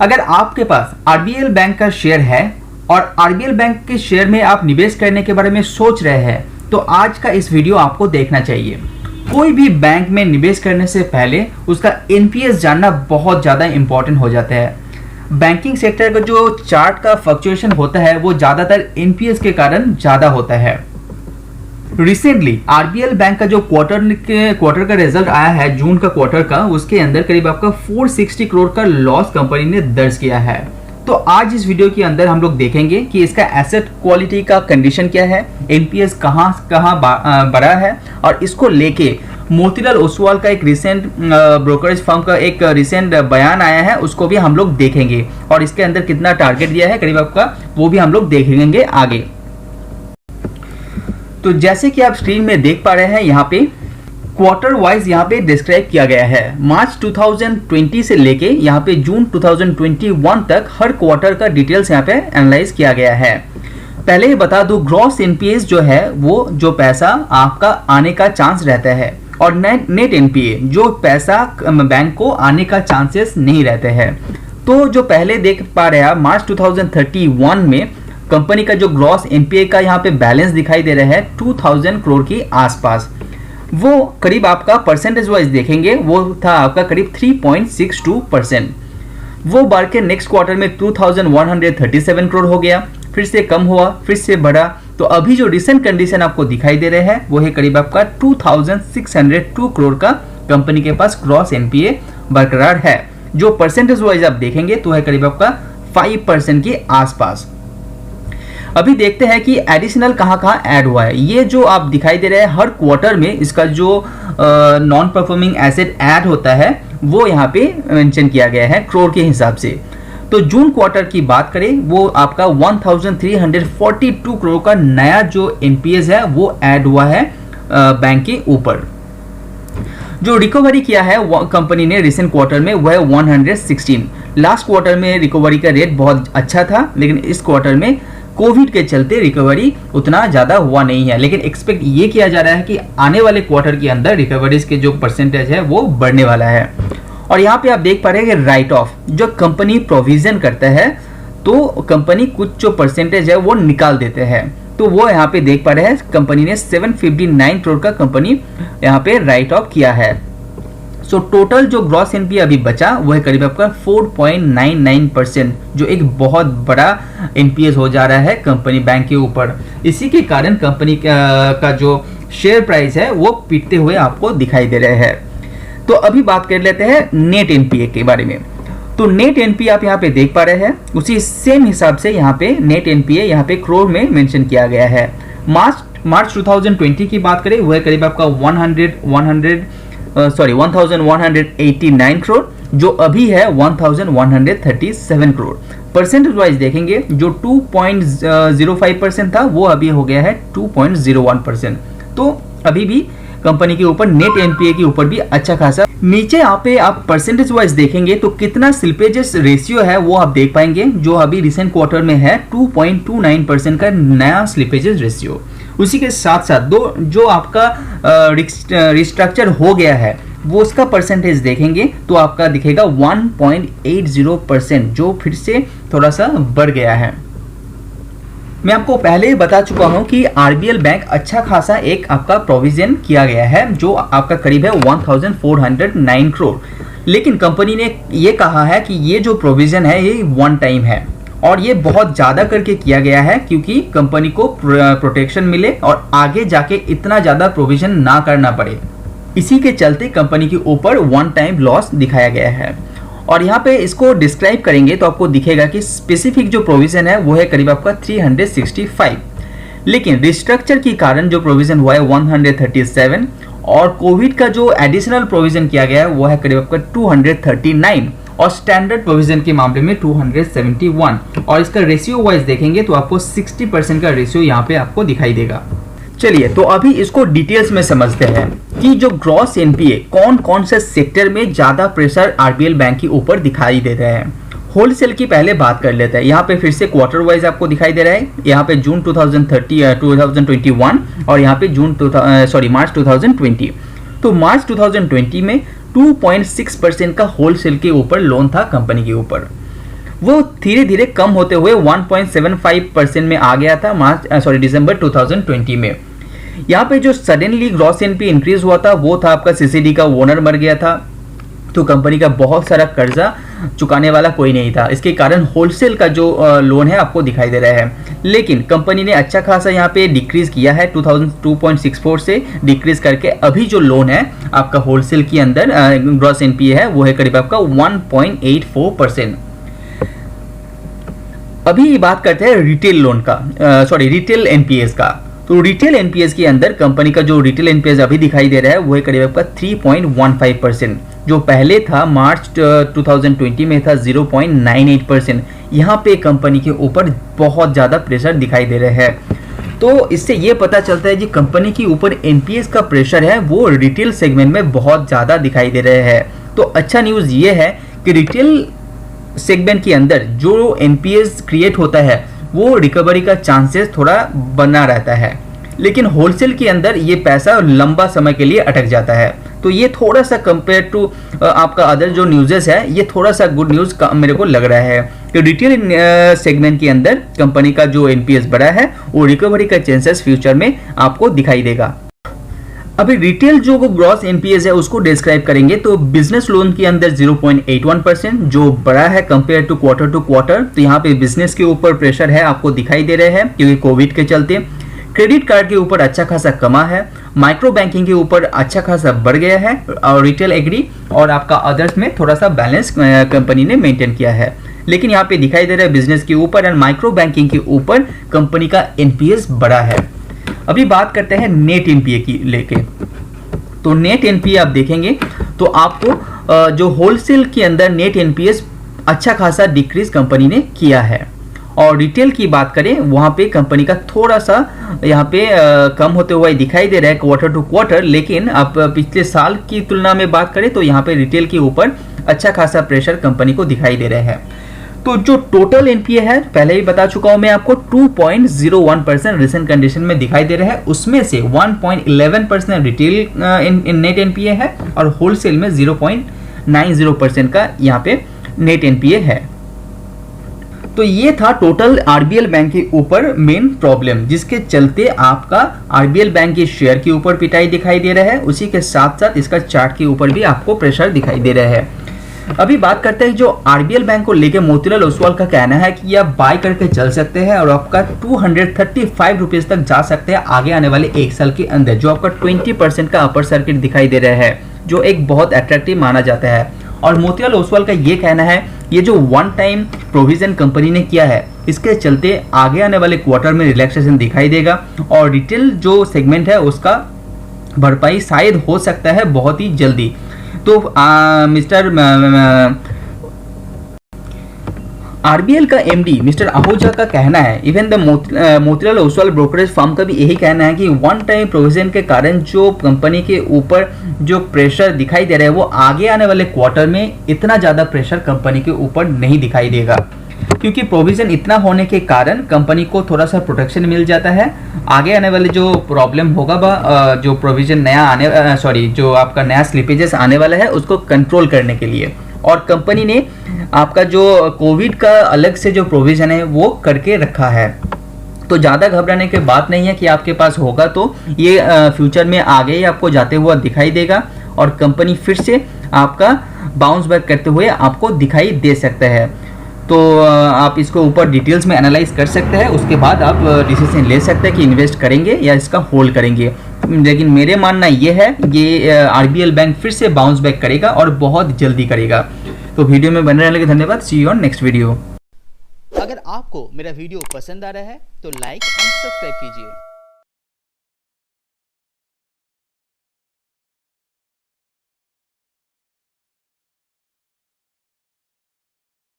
अगर आपके पास RBL bank का शेयर है और आरबीएल बैंक के शेयर में आप निवेश करने के बारे में सोच रहे हैं तो आज का इस वीडियो आपको देखना चाहिए। कोई भी बैंक में निवेश करने से पहले उसका एनपीएस जानना बहुत ज़्यादा इंपॉर्टेंट हो जाता है। बैंकिंग सेक्टर का जो चार्ट का फ्लक्चुएशन होता है वो ज़्यादातर एनपीएस के कारण ज़्यादा होता है। रिसेंटली आरबीएल बैंक का जो क्वार्टर का रिजल्ट आया है, जून का क्वार्टर का, उसके अंदर करीब आपका 460 करोड़ का लॉस कंपनी ने दर्ज किया है। तो आज इस वीडियो के अंदर हम लोग देखेंगे कि इसका एसेट क्वालिटी का कंडीशन क्या है, एनपीएस कहां बढ़ा है, और इसको लेके मोतीलाल ओसवाल का एक रिसेंट ब्रोकरेज फर्म का एक रिसेंट बयान आया है, उसको भी हम लोग देखेंगे, और इसके अंदर कितना टारगेट दिया है करीब आपका वो भी हम लोग देखेंगे आगे। तो जैसे कि आप स्क्रीन में देख पा रहे हैं, यहाँ पे क्वार्टर वाइज यहाँ पे डिस्क्राइब किया गया है। मार्च 2020 से लेके यहाँ पे जून 2021 तक हर क्वार्टर का डिटेल्स यहाँ पे एनालाइज किया गया है। पहले ही बता दूं, ग्रॉस एनपीए जो है वो जो पैसा आपका आने का चांस रहता है, और नेट एनपीए जो पैसा बैंक को आने का चांसेस नहीं रहते हैं। तो जो पहले देख पा रहे हैं मार्च 2031 में कंपनी का जो ग्रॉस एनपीए का यहाँ पे बैलेंस दिखाई दे रहा है 2000 करोड़ के आसपास, वो करीब आपका परसेंटेज वाइज देखेंगे वो था आपका करीब 3.62%। वो बढ़ के नेक्स्ट क्वार्टर में 2137 करोड़ हो गया, फिर से कम हुआ, फिर से बढ़ा। तो अभी जो रिसेंट कंडीशन आपको दिखाई दे रहे हैं वो है करीब आपका 2602 करोड़ का कंपनी के पास ग्रॉस एनपीए बरकरार है। जो परसेंटेज वाइज आप देखेंगे तो है करीब आपका 5% के आसपास। अभी देखते हैं कि एडिशनल कहाँ ऐड हुआ है। ये जो आप दिखाई दे रहे हैं हर क्वार्टर में इसका जो नॉन परफॉर्मिंग एसेट ऐड होता है वो यहाँ पे मेंशन किया गया है करोड़ के हिसाब से। तो जून क्वार्टर की बात करें वो आपका 1342 करोड़ का नया जो एनपीएस है वो ऐड हुआ है बैंक के ऊपर। जो रिकवरी किया है कंपनी ने रिसेंट क्वार्टर में वह 116। लास्ट क्वार्टर में रिकवरी का रेट बहुत अच्छा था, लेकिन इस क्वार्टर में कोविड के चलते रिकवरी उतना ज़्यादा हुआ नहीं है, लेकिन एक्सपेक्ट ये किया जा रहा है कि आने वाले क्वार्टर के अंदर रिकवरीज के जो परसेंटेज है वो बढ़ने वाला है। और यहाँ पे आप देख पा रहे हैं कि राइट ऑफ जो कंपनी प्रोविजन करता है तो कंपनी कुछ जो परसेंटेज है वो निकाल देते हैं, तो वो यहाँ पे देख पा रहे हैं कंपनी ने 759 करोड़ का कंपनी यहाँ पे राइट ऑफ किया है। सो टोटल जो ग्रॉस एनपीए अभी बचा वो है करीब आपका 4.99%, जो एक बहुत बड़ा एनपीएस हो जा रहा है कंपनी बैंक के ऊपर। इसी के कारण कंपनी का जो शेयर प्राइस है वो पीटते हुए आपको दिखाई दे रहे हैं। तो अभी बात कर लेते हैं नेट एनपीए के बारे में। तो नेट एनपीए आप यहाँ पे देख पा रहे हैं, उसी सेम हिसाब से यहाँ पे नेट एनपीए यहाँ पे करोड़ में मेंशन किया गया है। मार्च 2020 की बात करें वो है करीब आपका 1189 करोड़, जो अभी है 1137 करोड़। परसेंटेज वाइज देखेंगे जो 2.05% था वो अभी हो गया है 2.01%। तो अभी भी कंपनी के ऊपर नेट एनपीए के ऊपर भी अच्छा खासा। नीचे यहाँ पे आप परसेंटेज वाइज देखेंगे तो कितना स्लिपेजेस रेशियो है वो आप देख पाएंगे, जो अभी रिसेंट क्वार्टर में है 2.29% का नया स्लिपेजेस रेशियो। उसी के साथ साथ जो आपका रिस्ट्रक्चर हो गया है वो उसका परसेंटेज देखेंगे तो आपका दिखेगा 1.80%, जो फिर से थोड़ा सा बढ़ गया है। मैं आपको पहले ही बता चुका हूं कि आरबीएल बैंक अच्छा खासा एक आपका प्रोविजन किया गया है जो आपका करीब है 1409 करोड़, लेकिन कंपनी ने ये कहा है कि ये जो प्रोविजन है ये वन टाइम है, और ये बहुत ज़्यादा करके किया गया है क्योंकि कंपनी को प्रोटेक्शन मिले और आगे जाके इतना ज़्यादा प्रोविजन ना करना पड़े। इसी के चलते कंपनी के ऊपर वन टाइम लॉस दिखाया गया है। और यहाँ पे इसको डिस्क्राइब करेंगे तो आपको दिखेगा कि स्पेसिफिक जो प्रोविजन है वो है करीब आपका 365, लेकिन रिस्ट्रक्चर के कारण जो प्रोविजन हुआ है 137, और कोविड का जो एडिशनल प्रोविजन किया गया है वो है करीब आपका 239, और स्टैंडर्ड प्रोविजन के मामले में 271। और इसका रेशियो वाइज देखेंगे तो आपको 60% का रेशियो यहाँ पे आपको दिखाई देगा। चलिए तो अभी इसको डिटेल्स में समझते हैं कि जो ग्रॉस एनपीए कौन कौन से सेक्टर में ज्यादा प्रेशर आरबीएल बैंक के ऊपर दिखाई देते हैं। होलसेल की पहले बात कर लेते हैं। यहाँ पे फिर से क्वार्टर वाइज आपको दिखाई दे रहा है, यहाँ पे जून 2021 और यहाँ पे मार्च 2020। तो मार्च 2020 में 2.6% का होलसेल के ऊपर लोन था कंपनी के ऊपर। वो धीरे धीरे कम होते हुए 1.75% में आ गया था दिसंबर 2020 में। यहाँ पे जो सडनली ग्रॉस एनपीए इंक्रीज हुआ था वो था आपका सीसीडी का ओनर मर गया था, तो कंपनी का बहुत सारा कर्जा चुकाने वाला कोई नहीं था, इसके कारण होलसेल का जो लोन है आपको दिखाई दे रहा है। लेकिन कंपनी ने अच्छा खासा यहाँ पे डिक्रीज किया है, 2.64 से डिक्रीज करके अभी जो लोन है आपका होलसेल के अंदर ग्रॉस एनपीए है वो है करीब आपका 1.84%। अभी बात करते हैं रिटेल लोन का, रिटेल एनपीएस का। तो रिटेल एनपीएस के अंदर कंपनी का जो रिटेल एनपीएस अभी दिखाई दे रहा है वो है करीब आपका 3.15%, जो पहले था मार्च 2020 में था 0.98%। यहाँ पे कंपनी के ऊपर बहुत ज़्यादा प्रेशर दिखाई दे रहा है। तो इससे ये पता चलता है कि कंपनी के ऊपर एनपीएस का प्रेशर है वो रिटेल सेगमेंट में बहुत ज़्यादा दिखाई दे रहे हैं। तो अच्छा न्यूज़ ये है कि रिटेल सेगमेंट के अंदर जो एनपीएस क्रिएट होता है वो रिकवरी का चांसेस थोड़ा बना रहता है, लेकिन होलसेल के अंदर ये पैसा लंबा समय के लिए अटक जाता है। तो ये थोड़ा सा कंपेयर टू आपका अदर जो न्यूज़ेस है ये थोड़ा सा गुड न्यूज़ मेरे को लग रहा है कि रिटेल सेगमेंट के अंदर कंपनी का जो एनपीएस बढ़ा है वो रिकवरी का चांसेस फ्यूचर में आपको दिखाई देगा। अभी रिटेल जो ग्रॉस एनपीएस है उसको डिस्क्राइब करेंगे तो बिजनेस लोन के अंदर 0.81% जो बड़ा है कंपेयर टू क्वार्टर। तो यहाँ पे बिजनेस के ऊपर प्रेशर है आपको दिखाई दे रहे हैं क्योंकि कोविड के चलते। क्रेडिट कार्ड के ऊपर अच्छा खासा कमा है, माइक्रो बैंकिंग के ऊपर अच्छा खासा बढ़ गया है, और रिटेल एग्री और आपका अदर्स में थोड़ा सा बैलेंस कंपनी ने मेंटेन किया है। लेकिन यहाँ पे दिखाई दे रहा है बिजनेस के ऊपर एंड माइक्रो बैंकिंग के ऊपर कंपनी का एनपीएस बढ़ा है। अभी बात करते हैं नेट एनपीए की लेके। तो नेट एनपीए आप देखेंगे तो आपको जो होलसेल के अंदर नेट एनपीएस अच्छा खासा डिक्रीज कंपनी ने किया है, और रिटेल की बात करें वहां पे कंपनी का थोड़ा सा यहाँ पे कम होते हुए दिखाई दे रहा है क्वार्टर टू क्वार्टर। लेकिन आप पिछले साल की तुलना में बात करें तो यहाँ पे रिटेल के ऊपर अच्छा खासा प्रेशर कंपनी को दिखाई दे रहा है। तो जो टोटल एनपीए है पहले ही बता चुका हूं मैं आपको 2.01% रिसेंट कंडीशन में दिखाई दे रहा है, उसमें से 1.11% रिटेल नेट एनपीए है और होलसेल में 0.90% का यहाँ पे नेट एनपीए है। तो ये था टोटल आरबीएल बैंक के ऊपर मेन प्रॉब्लम, जिसके चलते आपका आरबीएल बैंक के शेयर के ऊपर पिटाई दिखाई दे रहा है, उसी के साथ साथ इसका चार्ट के ऊपर भी आपको प्रेशर दिखाई दे रहा है। अभी बात करते हैं जो आरबीएल बैंक को लेके मोतीलाल ओसवाल का कहना है कि आप बाय करके चल सकते हैं और आपका 235 रुपीज तक जा सकते हैं आगे आने वाले एक साल के अंदर, जो आपका 20% का अपर सर्किट दिखाई दे रहा है, जो एक बहुत अट्रैक्टिव माना जाता है। और मोतीलाल ओसवाल का ये कहना है ये जो वन टाइम प्रोविजन कंपनी ने किया है इसके चलते आगे आने वाले क्वार्टर में रिलैक्सेशन दिखाई देगा और रिटेल जो सेगमेंट है उसका भरपाई शायद हो सकता है बहुत ही जल्दी। तो मिस्टर आरबीएल का एमडी मिस्टर आहूजा का कहना है, even the Motilal Oswal brokerage firm का भी यही कहना है कि वन टाइम प्रोविजन के कारण जो कंपनी के ऊपर जो प्रेशर दिखाई दे रहा है वो आगे आने वाले क्वार्टर में इतना ज़्यादा प्रेशर कंपनी के ऊपर नहीं दिखाई देगा, क्योंकि प्रोविजन इतना होने के कारण कंपनी को थोड़ा सा प्रोटेक्शन मिल जाता है। आगे आने वाले जो प्रॉब्लम होगा जो प्रोविजन जो आपका नया स्लिपेजेस आने वाला है उसको कंट्रोल करने के लिए, और कंपनी ने आपका जो कोविड का अलग से जो प्रोविजन है वो करके रखा है। तो ज़्यादा घबराने की बात नहीं है कि आपके पास होगा तो ये फ्यूचर में आगे ही आपको जाते हुआ दिखाई देगा और कंपनी फिर से आपका बाउंस बैक करते हुए आपको दिखाई दे सकता है। तो आप इसको ऊपर डिटेल्स में एनालाइज कर सकते हैं, उसके बाद आप डिसीजन ले सकते हैं कि इन्वेस्ट करेंगे या इसका होल्ड करेंगे। लेकिन मेरे मानना ये है ये आरबीएल बैंक फिर से बाउंस बैक करेगा और बहुत जल्दी करेगा। तो वीडियो में बने रहने के धन्यवाद। सी यू ऑन नेक्स्ट वीडियो। अगर आपको मेरा वीडियो पसंद आ रहा है तो लाइक एंड सब्सक्राइब कीजिए।